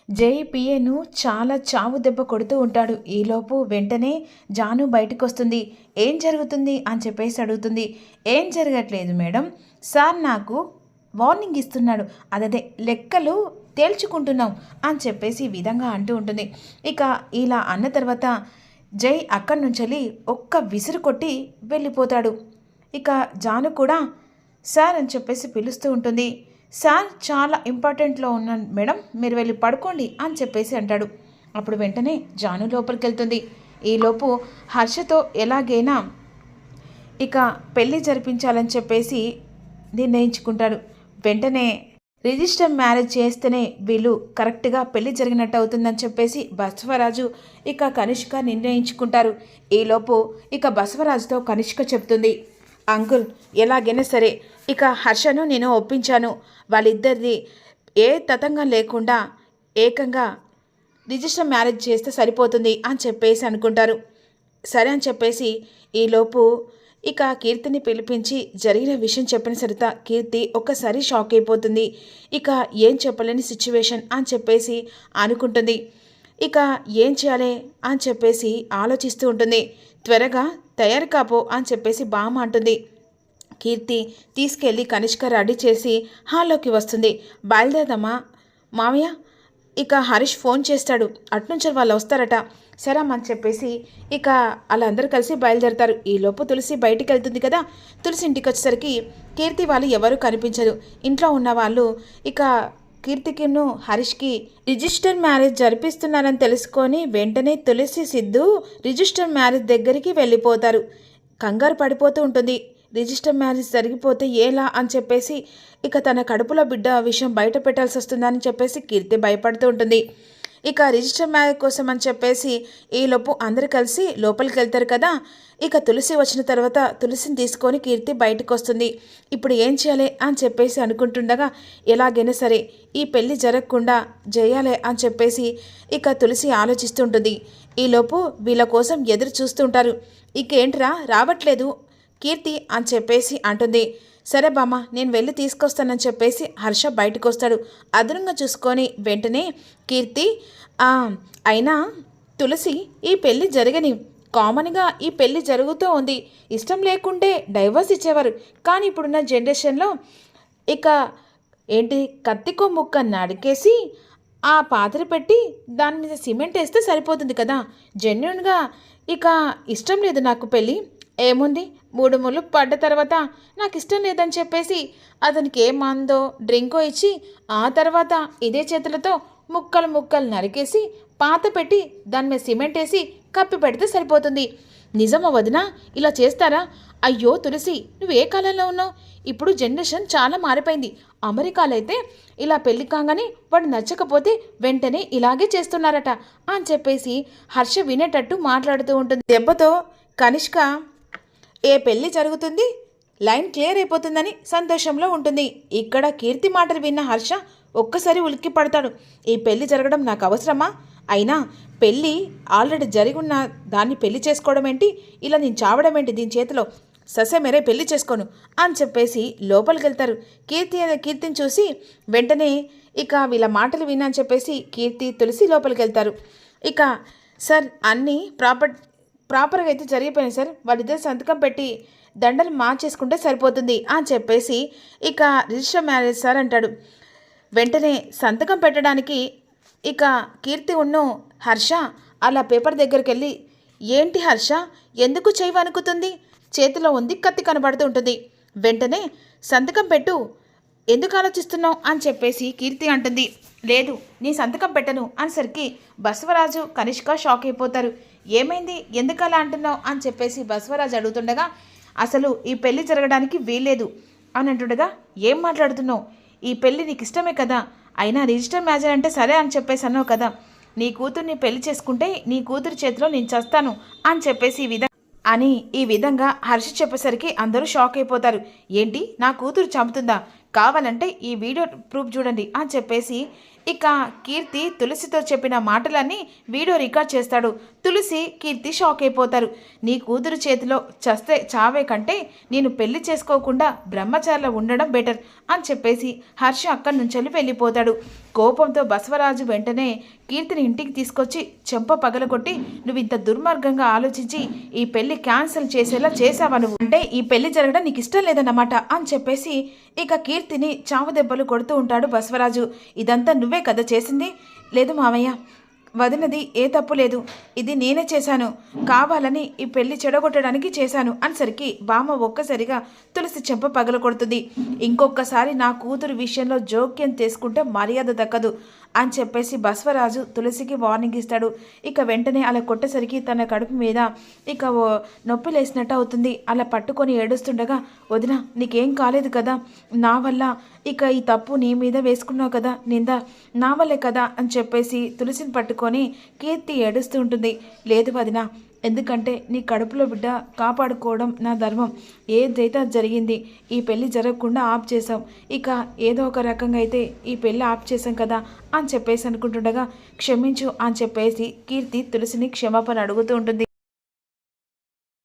జై పిఏను చాలా చావు దెబ్బ కొడుతూ ఉంటాడు. ఈలోపు వెంటనే జాను బయటకొస్తుంది. ఏం జరుగుతుంది అని చెప్పేసి అడుగుతుంది. ఏం జరగట్లేదు మేడం, సార్ నాకు వార్నింగ్ ఇస్తున్నాడు, అదే లెక్కలు తేల్చుకుంటున్నాం అని చెప్పేసి ఈ విధంగా అంటూ ఉంటుంది. ఇక ఇలా అన్న తర్వాత జై అక్కడి నుంచి ఒక్క విసురు కొట్టి వెళ్ళిపోతాడు. ఇక జాను కూడా సార్ అని చెప్పేసి పిలుస్తూ ఉంటుంది. సార్ చాలా ఇంపార్టెంట్లో ఉన్నాను మేడం, మీరు వెళ్ళి పడుకోండి అని చెప్పేసి అంటాడు. అప్పుడు వెంటనే జాను లోపలికి వెళ్తుంది. ఈలోపు హర్షతో ఎలాగైనా ఇక పెళ్ళి జరిపించాలని చెప్పేసి నిర్ణయించుకుంటాడు. వెంటనే రిజిస్టర్ మ్యారేజ్ చేస్తేనే వీళ్ళు కరెక్ట్గా పెళ్లి జరిగినట్టు అవుతుందని చెప్పేసి బసవరాజు ఇక కనిష్క నిర్ణయించుకుంటారు. ఈలోపు ఇక బసవరాజుతో కనిష్క చెప్తుంది, అంకుల్ ఎలాగైనా సరే ఇక హర్షను నేను ఒప్పించాను, వాళ్ళిద్దరిది ఏ తతంగం లేకుండా ఏకంగా రిజిస్టర్ మ్యారేజ్ చేస్తే సరిపోతుంది అని చెప్పేసి అనుకుంటారు. సరే అని చెప్పేసి ఈలోపు ఇక కీర్తిని పిలిపించి జరిగిన విషయం చెప్పిన సరిత కీర్తి ఒక్కసారి షాక్ అయిపోతుంది. ఇక ఏం చెప్పలేని సిచ్యువేషన్ అని చెప్పేసి అనుకుంటుంది. ఇక ఏం చేయాలి అని చెప్పేసి ఆలోచిస్తూ ఉంటుంది. త్వరగా తయారు కాపో అని చెప్పేసి బామ్మ అంటుంది. కీర్తి తీసుకెళ్ళి కనిష్క రెడీ చేసి హాల్లోకి వస్తుంది. బయలుదేరదమ్మా మామయ్య, ఇక హరీష్ ఫోన్ చేస్తాడు, అట్నుంచి వాళ్ళు వస్తారట. సరే అని చెప్పేసి ఇక వాళ్ళందరూ కలిసి బయలుదేరతారు. ఈలోపు తులసి బయటికి వెళ్తుంది కదా. తులసి ఇంటికి వచ్చేసరికి కీర్తి వాళ్ళు ఎవరు కనిపించరు. ఇంట్లో ఉన్న వాళ్ళు ఇక కీర్తికిను హరీష్కి రిజిస్టర్ మ్యారేజ్ జరిపిస్తున్నారని తెలుసుకొని వెంటనే తులసి సిద్ధు రిజిస్టర్ మ్యారేజ్ దగ్గరికి వెళ్ళిపోతారు. కంగారు పడిపోతూ ఉంటుంది. రిజిస్టర్ మ్యారేజ్ జరిగిపోతే ఎలా అని చెప్పేసి ఇక తన కడుపులో బిడ్డ విషయం బయట పెట్టాల్సి వస్తుందని చెప్పేసి కీర్తి భయపడుతూ ఉంటుంది. ఇక రిజిస్టర్ మ్యారేజ్ కోసం అని చెప్పేసి ఈలోపు అందరు కలిసి లోపలికి వెళ్తారు కదా. ఇక తులసి వచ్చిన తర్వాత తులసిని తీసుకొని కీర్తి బయటకు వస్తుంది. ఇప్పుడు ఏం చేయాలి అని చెప్పేసి అనుకుంటుండగా ఎలాగైనా సరే ఈ పెళ్ళి జరగకుండా చేయాలి అని చెప్పేసి ఇక తులసి ఆలోచిస్తుంటుంది. ఈలోపు వీళ్ళ కోసం ఎదురు చూస్తుంటారు. ఇకేంట్రా రావట్లేదు కీర్తి అని చెప్పేసి అంటుంది. సరే బామ్మ నేను వెళ్ళి తీసుకొస్తానని చెప్పేసి హర్ష బయటకు వస్తాడు. అదనంగా చూసుకొని వెంటనే కీర్తి అయినా తులసి ఈ పెళ్ళి జరగని కామన్గా ఈ పెళ్ళి జరుగుతూ ఉంది, ఇష్టం లేకుంటే డైవర్స్ ఇచ్చేవారు, కానీ ఇప్పుడున్న జనరేషన్లో ఇక ఏంటి కత్తికో ముక్క నడికేసి ఆ పాత్ర పెట్టి దాని మీద సిమెంట్ వేస్తే సరిపోతుంది కదా. జెన్యున్గా ఇక ఇష్టం లేదు నాకు పెళ్ళి, ఏముంది 3 ముళ్ళు పడ్డ తర్వాత నాకు ఇష్టం లేదని చెప్పేసి అతనికి ఏ మందో డ్రింకో ఇచ్చి ఆ తర్వాత ఇదే చేతులతో ముక్కలు ముక్కలు నరికేసి పాత పెట్టి దాని మీద సిమెంట్ వేసి కప్పి పెడితే సరిపోతుంది. నిజమా వదినా, ఇలా చేస్తారా? అయ్యో తులసి, నువ్వు ఏ కాలంలో ఉన్నావు? ఇప్పుడు జనరేషన్ చాలా మారిపోయింది. అమెరికాలో అయితే ఇలా పెళ్లి కాగానే వాడు నచ్చకపోతే వెంటనే ఇలాగే చేస్తున్నారట అని చెప్పేసి హర్ష వినేటట్టు మాట్లాడుతూ ఉంటుంది. దెబ్బతో కనిష్క ఏ పెళ్ళి జరుగుతుంది, లైన్ క్లియర్ అయిపోతుందని సంతోషంలో ఉంటుంది. ఇక్కడ కీర్తి మాటలు విన్న హర్ష ఒక్కసారి ఉలిక్కి పడతాడు. ఈ పెళ్ళి జరగడం నాకు అవసరమా? అయినా పెళ్ళి ఆల్రెడీ జరిగి ఉన్న దాన్ని పెళ్లి చేసుకోవడం ఏంటి, ఇలా నేను చావడం ఏంటి దీని చేతిలో, ససే మేరే పెళ్లి చేసుకోను అని చెప్పేసి లోపలికి వెళ్తారు. కీర్తిని చూసి వెంటనే ఇక వీళ్ళ మాటలు వినని చెప్పేసి కీర్తి తులసి లోపలికి వెళ్తారు. ఇక సార్ అన్నీ ప్రాపర్గా అయితే జరిగిపోయినాయి సార్, వాళ్ళిద్దరు సంతకం పెట్టి దండలు మార్చేసుకుంటే సరిపోతుంది అని చెప్పేసి ఇక రిజిస్టర్ మ్యారేజ్ సార్ అంటాడు. వెంటనే సంతకం పెట్టడానికి ఇక కీర్తి హర్ష అలా పేపర్ దగ్గరికి వెళ్ళి, ఏంటి హర్ష ఎందుకు చెయ్యి వణుకుతుంది, చేతిలో ఉంది కత్తి కనబడుతూ ఉంటుంది, వెంటనే సంతకం పెట్టు, ఎందుకు ఆలోచిస్తున్నావు అని చెప్పేసి కీర్తి అంటుంది. లేదు నీ సంతకం పెట్టను అనేసరికి బసవరాజు కనిష్క షాక్ అయిపోతారు. ఏమైంది, ఎందుకు అలా అంటున్నావు అని చెప్పేసి బసవరాజు అడుగుతుండగా అసలు ఈ పెళ్లి జరగడానికి వీల్లేదు అని అంటుండగా, ఏం మాట్లాడుతున్నావు, ఈ పెళ్ళి నీకు ఇష్టమే కదా, అయినా రిజిస్టర్ మ్యారేజ్ అంటే సరే అని చెప్పేసి అన్నావు కదా, నీ కూతుర్ని పెళ్లి చేసుకుంటే నీ కూతురి చేతిలో నేను చేస్తాను అని చెప్పేసి ఈ విధంగా హర్ష చెప్పేసరికి అందరూ షాక్ అయిపోతారు. ఏంటి నా కూతురు చంపుతుందా, కావాలంటే ఈ వీడియో ప్రూఫ్ చూడండి అని చెప్పేసి ఇక కీర్తి తులసితో చెప్పిన మాటలన్నీ వీడియో రికార్డ్ చేస్తాడు. తులసి కీర్తి షాక్ అయిపోతారు. నీ కూతురు చేతిలో చస్తే చావే కంటే నేను పెళ్లి చేసుకోకుండా బ్రహ్మచారిలో ఉండడం బెటర్ అని చెప్పేసి హర్ష అక్కడి నుంచి వెళ్ళిపోతాడు. కోపంతో బసవరాజు వెంటనే కీర్తిని ఇంటికి తీసుకొచ్చి చెంప పగలగొట్టి, నువ్వు ఇంత దుర్మార్గంగా ఆలోచించి ఈ పెళ్లి క్యాన్సిల్ చేసేలా చేసావా నువ్వు? అంటే ఈ పెళ్లి జరగడం నీకు ఇష్టం లేదన్నమాట అని చెప్పేసి ఇక కీర్తిని చావు దెబ్బలు కొడుతూ ఉంటాడు బసవరాజు. ఇదంతా నువ్వే కదా చేసింది? లేదు మామయ్య, వదినది ఏ తప్పు లేదు, ఇది నేనే చేశాను, కావాలని ఈ పెళ్లి చెడగొట్టడానికి చేశాను అనేసరికి బామ్మ ఒక్కసారిగా తులసి చెంప పగల కొడుతుంది. ఇంకొకసారి నా కూతురు విషయంలో జోక్యం తీసుకుంటే మర్యాద దక్కదు అని చెప్పేసి బసవరాజు తులసికి వార్నింగ్ ఇస్తాడు. ఇక వెంటనే అలా కొట్టేసరికి తన కడుపు మీద ఇక నొప్పి లేసినట్టు అవుతుంది. అలా పట్టుకొని ఏడుస్తుండగా, వదిన నీకేం కాలేదు కదా, నా వల్ల ఇక ఈ తప్పు నీ మీద వేసుకున్నావు కదా, నింద నా వల్లే కదా అని చెప్పేసి తులసిని పట్టుకొని కీర్తి ఏడుస్తూ ఉంటుంది. లేదు వదిన, ఎందుకంటే నీ కడుపులో బిడ్డ కాపాడుకోవడం నా ధర్మం, ఏదైతే జరిగింది, ఈ పెళ్ళి జరగకుండా ఆప్ చేసాం, ఇక ఏదో ఒక రకంగా అయితే ఈ పెళ్ళి ఆప్ చేసాం కదా అని చెప్పేసి అనుకుంటుండగా, క్షమించు అని చెప్పేసి కీర్తి తులసిని క్షమాపణ అడుగుతూ ఉంటుంది.